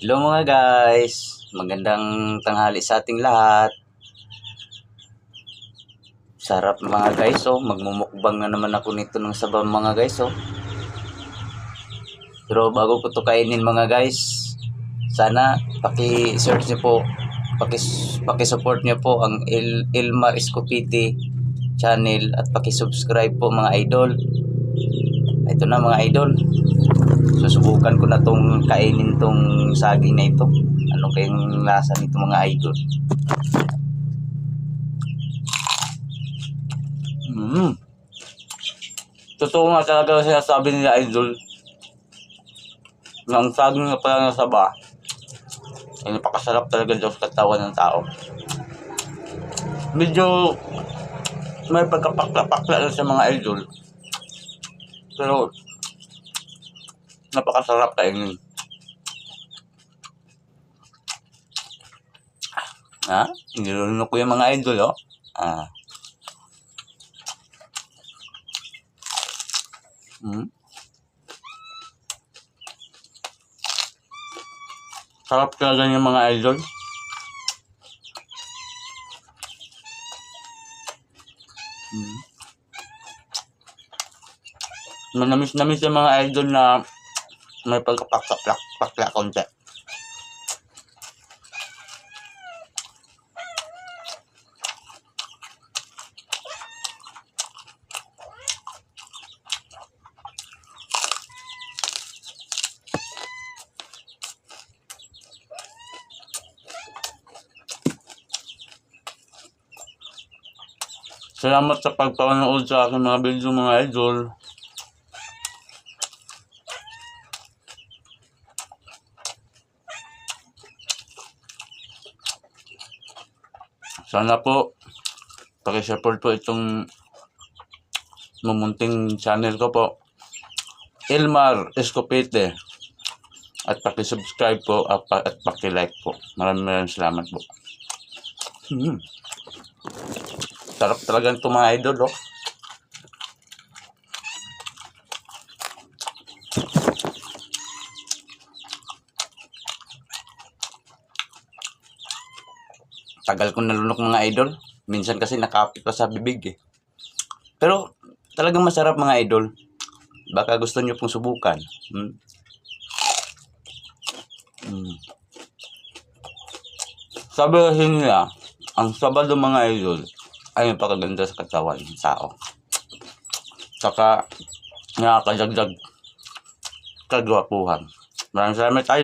Hello mga guys, magandang tanghali sa ating lahat. Sarap mga guys, oh, magmumukbang na naman ako nito ng sabaw mga guys, oh. Pero bago ko to kainin mga guys, sana paki-search niyo po, paki-support niyo po ang Ilmar Escopete channel at paki-subscribe po mga idol. Ito na mga idol. Susubukan ko na tong kainin tong saging na ito. Ano kayang lasa nito mga idol? Totoo nga talaga sinasabi nila idol na ang saging na pala nasa ba ay napakasarap talaga daw sa katawan ng tao. Medyo may pagkapakla-pakla lang sa mga idol, pero napakasarap kainin. Nilunok ko yung mga idol, oh. Sarap talaga yung mga idol. Manamis-namis yung mga idol na may pagkapakla konti. Salamat sa pagpapanood sa aking mga video mga idol. Sana po paki-support po itong mumunting channel ko po, Ilmar Escopete, at paki-subscribe po at paki-like po. Maraming salamat po. Sarap talaga ito mga idol, oh. Tagal ko nalunok mga idol. Minsan kasi nakapit pa sa bibig eh. Pero talagang masarap mga idol. Baka gusto nyo pong subukan. Sabi kasi nila, ang Sabado mga idol ay napakaganda sa katawan ng tao. Saka nakakadagdag kagwapuhan. Maraming salamat tayo.